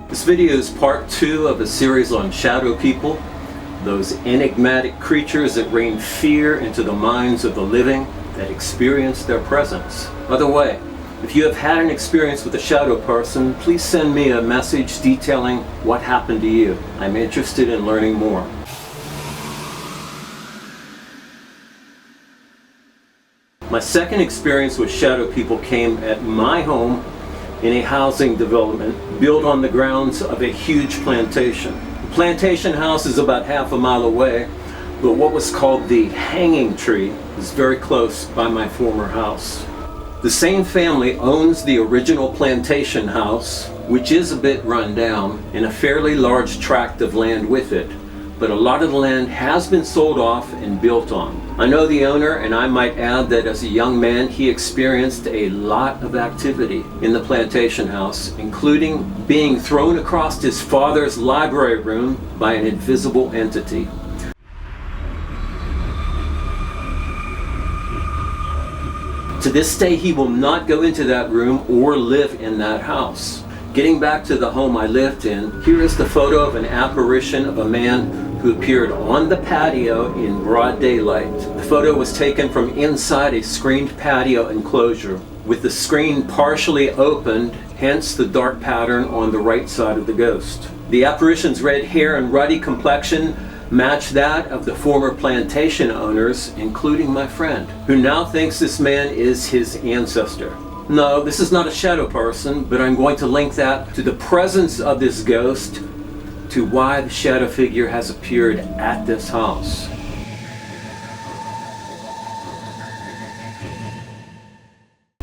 This video is part 2 of a series on shadow people, those enigmatic creatures that rain fear into the minds of the living that experience their presence. By the way, if you have had an experience with a shadow person, please send me a message detailing what happened to you. I'm interested in learning more. My second experience with shadow people came at my home in a housing development built on the grounds of a huge plantation. The plantation house is about half a mile away, but what was called the hanging tree is very close by my former house. The same family owns the original plantation house, which is a bit run down, and a fairly large tract of land with it. But a lot of the land has been sold off and built on. I know the owner, and I might add that as a young man he experienced a lot of activity in the plantation house, including being thrown across his father's library room by an invisible entity. To this day he will not go into that room or live in that house. Getting back to the home I lived in, here is the photo of an apparition of a man who appeared on the patio in broad daylight. The photo was taken from inside a screened patio enclosure, with the screen partially opened, hence the dark pattern on the right side of the ghost. The apparition's red hair and ruddy complexion match that of the former plantation owners, including my friend, who now thinks this man is his ancestor. No, this is not a shadow person, but I'm going to link that to the presence of this ghost, to why the shadow figure has appeared at this house.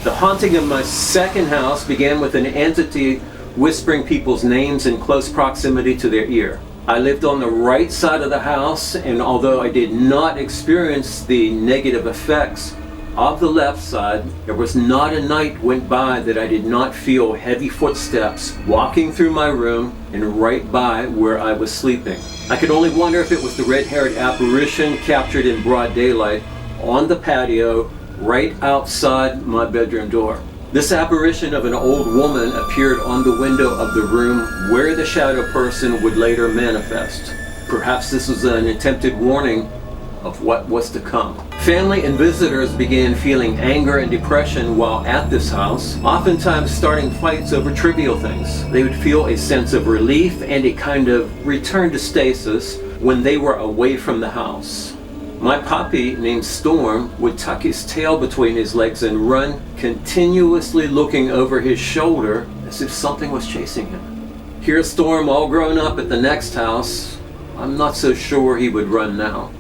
The haunting of my second house began with an entity whispering people's names in close proximity to their ear. I lived on the right side of the house, and although I did not experience the negative effects of the left side, there was not a night went by that I did not feel heavy footsteps walking through my room and right by where I was sleeping. I could only wonder if it was the red-haired apparition captured in broad daylight on the patio right outside my bedroom door. This apparition of an old woman appeared on the window of the room where the shadow person would later manifest. Perhaps this was an attempted warning of what was to come. Family and visitors began feeling anger and depression while at this house, oftentimes starting fights over trivial things. They would feel a sense of relief and a kind of return to stasis when they were away from the house. My puppy, named Storm, would tuck his tail between his legs and run, continuously looking over his shoulder as if something was chasing him. Here's Storm all grown up at the next house. I'm not so sure he would run now.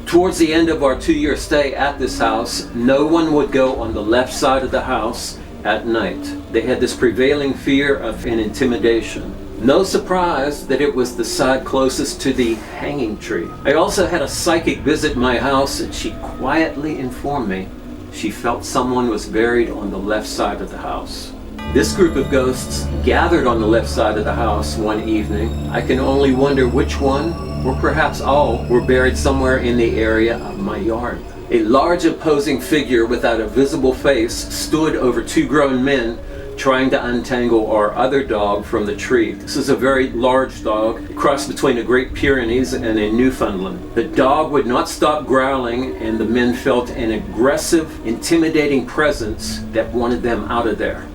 Towards the end of our 2-year stay at this house, no one would go on the left side of the house at night. They had this prevailing fear of an intimidation. No surprise that it was the side closest to the hanging tree. I also had a psychic visit my house, and she quietly informed me she felt someone was buried on the left side of the house. This group of ghosts gathered on the left side of the house one evening. I can only wonder which one, or perhaps all, were buried somewhere in the area of my yard. A large imposing figure without a visible face stood over 2 grown men trying to untangle our other dog from the tree. This is a very large dog, a cross between a Great Pyrenees and a Newfoundland. The dog would not stop growling, and the men felt an aggressive, intimidating presence that wanted them out of there.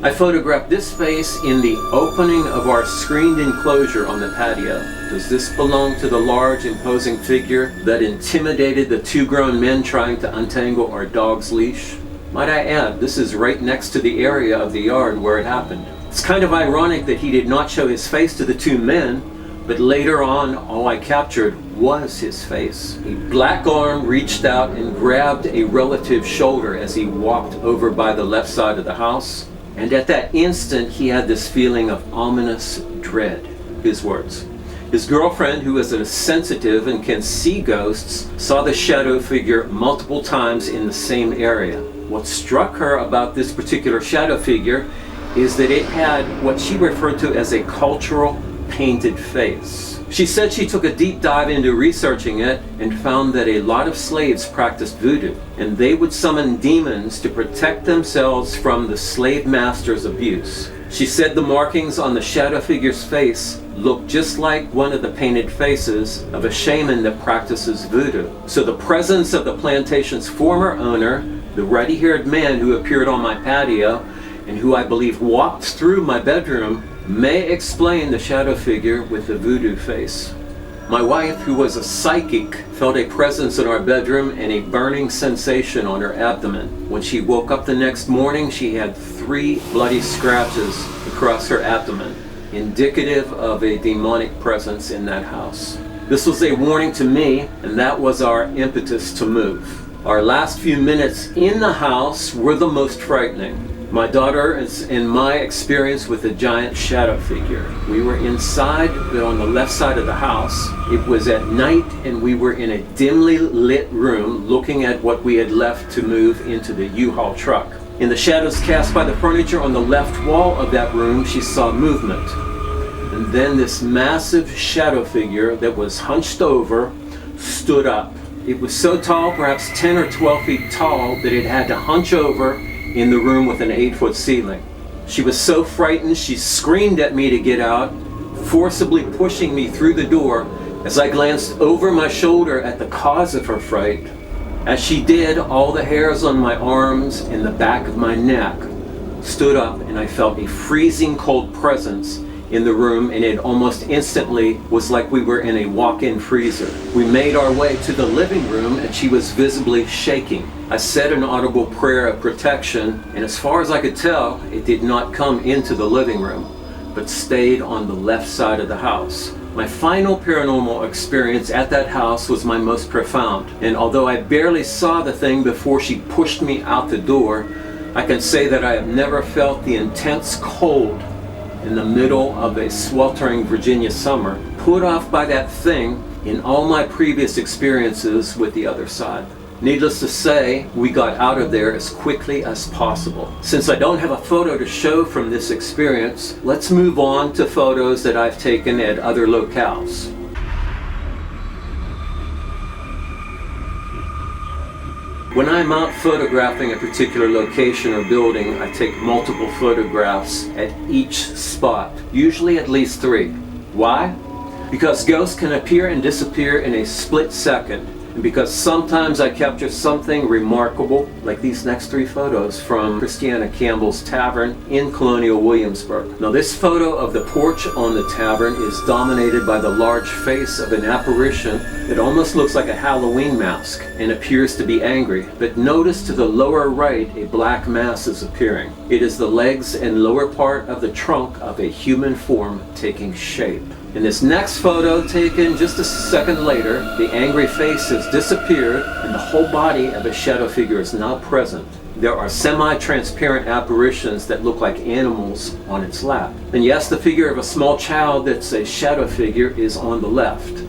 I photographed this face in the opening of our screened enclosure on the patio. Does this belong to the large, imposing figure that intimidated the 2 grown men trying to untangle our dog's leash? Might I add, this is right next to the area of the yard where it happened. It's kind of ironic that he did not show his face to the 2 men, but later on all I captured was his face. A black arm reached out and grabbed a relative's shoulder as he walked over by the left side of the house. And at that instant, he had this feeling of ominous dread. His words. His girlfriend, who is a sensitive and can see ghosts, saw the shadow figure multiple times in the same area. What struck her about this particular shadow figure is that it had what she referred to as a cultural painted face. She said she took a deep dive into researching it and found that a lot of slaves practiced voodoo, and they would summon demons to protect themselves from the slave master's abuse. She said the markings on the shadow figure's face looked just like one of the painted faces of a shaman that practices voodoo. So the presence of the plantation's former owner, the ruddy-haired man who appeared on my patio and who I believe walked through my bedroom, may explain the shadow figure with the voodoo face. My wife, who was a psychic, felt a presence in our bedroom and a burning sensation on her abdomen. When she woke up the next morning, she had 3 bloody scratches across her abdomen, indicative of a demonic presence in that house. This was a warning to me, and that was our impetus to move. Our last few minutes in the house were the most frightening. My daughter and my experience with a giant shadow figure. We were inside, but on the left side of the house. It was at night, and we were in a dimly lit room looking at what we had left to move into the U-Haul truck. In the shadows cast by the furniture on the left wall of that room, she saw movement. And then this massive shadow figure that was hunched over stood up. It was so tall, perhaps 10 or 12 feet tall, that it had to hunch over in the room with an 8-foot ceiling. She was so frightened, she screamed at me to get out, forcibly pushing me through the door as I glanced over my shoulder at the cause of her fright. As she did, all the hairs on my arms and the back of my neck stood up, and I felt a freezing cold presence in the room, and it almost instantly was like we were in a walk-in freezer. We made our way to the living room, and she was visibly shaking. I said an audible prayer of protection, and as far as I could tell, it did not come into the living room, but stayed on the left side of the house. My final paranormal experience at that house was my most profound, and although I barely saw the thing before she pushed me out the door, I can say that I have never felt the intense cold in the middle of a sweltering Virginia summer put off by that thing in all my previous experiences with the other side. Needless to say, we got out of there as quickly as possible. Since I don't have a photo to show from this experience, let's move on to photos that I've taken at other locales. When I'm out photographing a particular location or building, I take multiple photographs at each spot, usually at least 3. Why? Because ghosts can appear and disappear in a split second, and because sometimes I capture something remarkable, like these next 3 photos from Christiana Campbell's tavern in Colonial Williamsburg. Now, this photo of the porch on the tavern is dominated by the large face of an apparition that almost looks like a Halloween mask and appears to be angry. But notice to the lower right, a black mass is appearing. It is the legs and lower part of the trunk of a human form taking shape. In this next photo, taken just a second later, the angry face has disappeared and the whole body of a shadow figure is now present. There are semi-transparent apparitions that look like animals on its lap. And yes, the figure of a small child that's a shadow figure is on the left.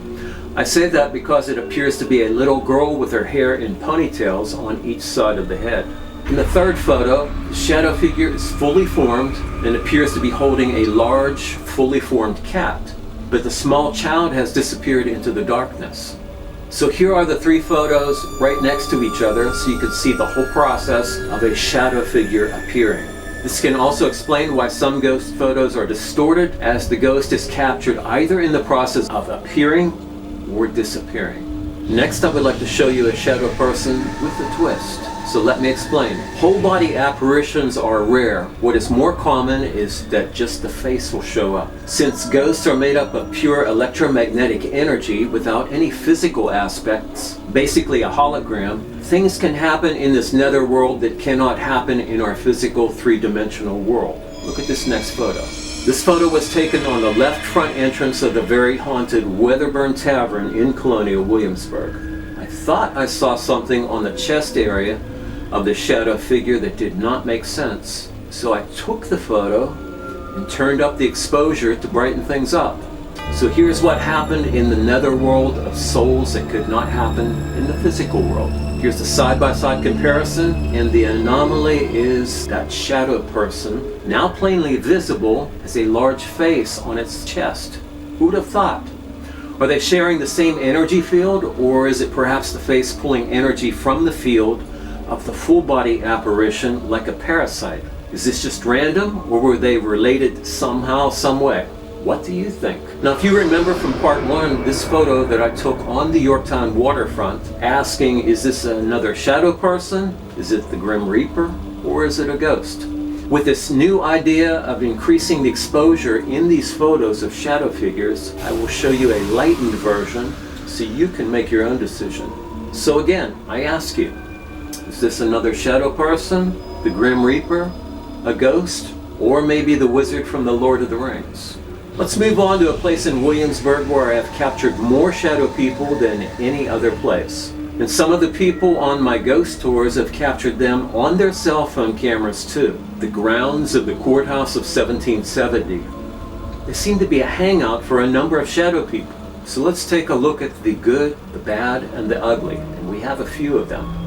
I say that because it appears to be a little girl with her hair in ponytails on each side of the head. In the third photo, the shadow figure is fully formed and appears to be holding a large, fully formed cat. But the small child has disappeared into the darkness. So here are the 3 photos right next to each other, so you can see the whole process of a shadow figure appearing. This can also explain why some ghost photos are distorted, as the ghost is captured either in the process of appearing or disappearing. Next, I would like to show you a shadow person with a twist. So let me explain. Whole body apparitions are rare. What is more common is that just the face will show up. Since ghosts are made up of pure electromagnetic energy without any physical aspects, basically a hologram, things can happen in this nether world that cannot happen in our physical 3-dimensional world. Look at this next photo. This photo was taken on the left front entrance of the very haunted Weatherburn Tavern in Colonial Williamsburg. I thought I saw something on the chest area of the shadow figure that did not make sense. So I took the photo and turned up the exposure to brighten things up. So here's what happened in the netherworld of souls that could not happen in the physical world. Here's the side-by-side comparison, and the anomaly is that shadow person, now plainly visible, has a large face on its chest. Who would have thought? Are they sharing the same energy field, or is it perhaps the face pulling energy from the field of the full body apparition like a parasite? Is this just random, or were they related somehow, some way? What do you think? Now, if you remember from part 1, this photo that I took on the Yorktown waterfront, asking, is this another shadow person? Is it the Grim Reaper? Or is it a ghost? With this new idea of increasing the exposure in these photos of shadow figures, I will show you a lightened version so you can make your own decision. So again, I ask you, is this another shadow person, the Grim Reaper, a ghost, or maybe the wizard from the Lord of the Rings? Let's move on to a place in Williamsburg where I have captured more shadow people than any other place. And some of the people on my ghost tours have captured them on their cell phone cameras too. The grounds of the courthouse of 1770. They seem to be a hangout for a number of shadow people. So let's take a look at the good, the bad, and the ugly. And we have a few of them.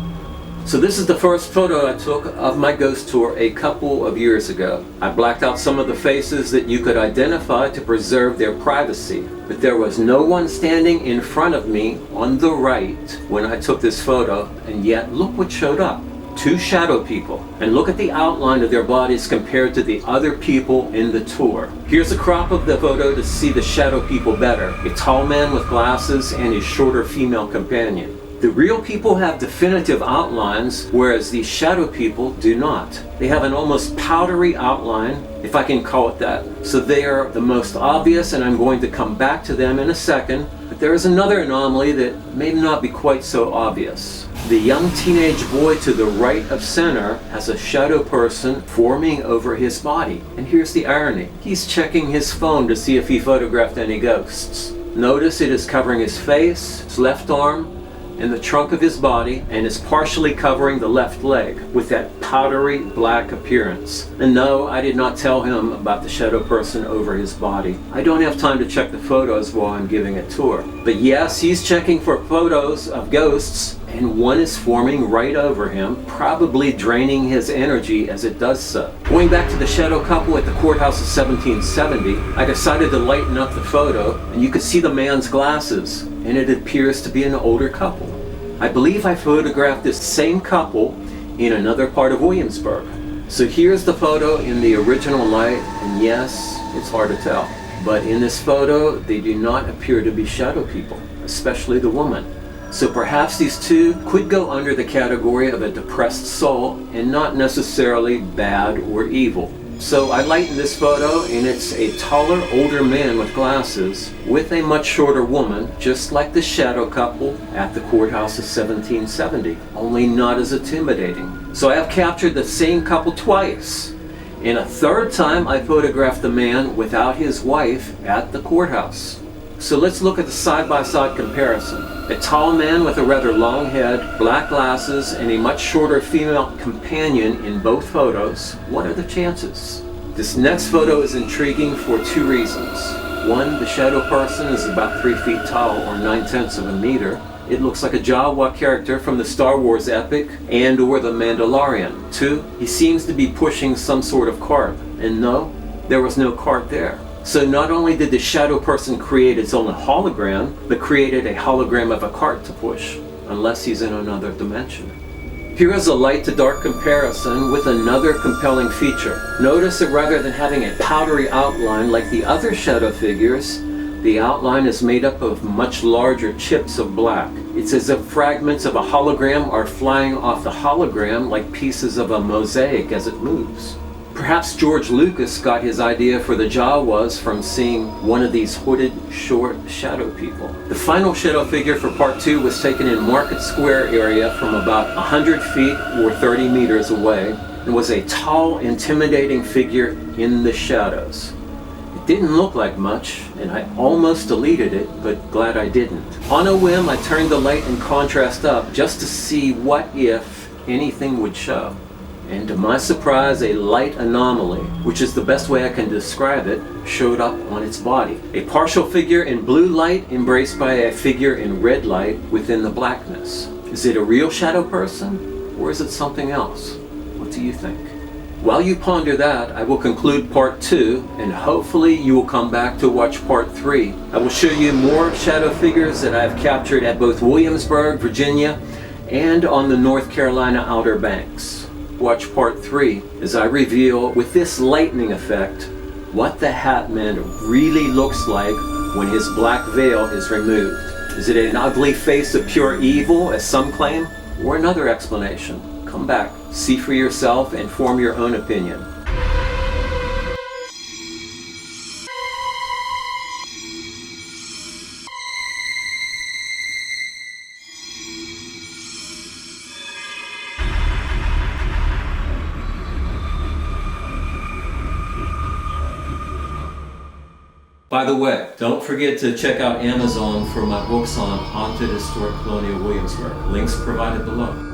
So this is the first photo I took of my ghost tour a couple of years ago. I blacked out some of the faces that you could identify to preserve their privacy, but there was no one standing in front of me on the right when I took this photo, and yet look what showed up. 2 shadow people, and look at the outline of their bodies compared to the other people in the tour. Here's a crop of the photo to see the shadow people better. A tall man with glasses and his shorter female companion. The real people have definitive outlines, whereas these shadow people do not. They have an almost powdery outline, if I can call it that. So they are the most obvious, and I'm going to come back to them in a second. But there is another anomaly that may not be quite so obvious. The young teenage boy to the right of center has a shadow person forming over his body. And here's the irony. He's checking his phone to see if he photographed any ghosts. Notice it is covering his face, his left arm, and the trunk of his body, and is partially covering the left leg with that powdery black appearance. And no, I did not tell him about the shadow person over his body. I don't have time to check the photos while I'm giving a tour. But yes, he's checking for photos of ghosts, and one is forming right over him, probably draining his energy as it does so. Going back to the shadow couple at the courthouse of 1770, I decided to lighten up the photo, and you could see the man's glasses, and it appears to be an older couple. I believe I photographed this same couple in another part of Williamsburg. So here's the photo in the original light, and yes, it's hard to tell. But in this photo, they do not appear to be shadow people, especially the woman. So perhaps these two could go under the category of a depressed soul and not necessarily bad or evil. So I lightened this photo, and it's a taller, older man with glasses with a much shorter woman, just like the shadow couple at the courthouse of 1770, only not as intimidating. So I have captured the same couple twice. And a third time I photographed the man without his wife at the courthouse. So let's look at the side-by-side comparison. A tall man with a rather long head, black glasses, and a much shorter female companion in both photos. What are the chances? This next photo is intriguing for 2 reasons. One, the shadow person is about 3 feet tall, or 9/10 of a meter. It looks like a Jawa character from the Star Wars epic and or the Mandalorian. 2, he seems to be pushing some sort of cart. And no, there was no cart there. So not only did the shadow person create its own hologram, but created a hologram of a cart to push, unless he's in another dimension. Here is a light to dark comparison with another compelling feature. Notice that rather than having a powdery outline like the other shadow figures, the outline is made up of much larger chips of black. It's as if fragments of a hologram are flying off the hologram like pieces of a mosaic as it moves. Perhaps George Lucas got his idea for the Jawas from seeing one of these hooded, short shadow people. The final shadow figure for part 2 was taken in Market Square area from about 100 feet or 30 meters away, and was a tall, intimidating figure in the shadows. It didn't look like much, and I almost deleted it, but glad I didn't. On a whim, I turned the light and contrast up just to see what if anything would show. And to my surprise, a light anomaly, which is the best way I can describe it, showed up on its body. A partial figure in blue light embraced by a figure in red light within the blackness. Is it a real shadow person, or is it something else? What do you think? While you ponder that, I will conclude part 2, and hopefully you will come back to watch part 3. I will show you more shadow figures that I have captured at both Williamsburg, Virginia, and on the North Carolina Outer Banks. Watch part 3 as I reveal, with this lightning effect, what the Hat Man really looks like when his black veil is removed. Is it an ugly face of pure evil, as some claim, or another explanation? Come back, see for yourself, and form your own opinion. By the way, don't forget to check out Amazon for my books on haunted historic colonial Williamsburg. Links provided below.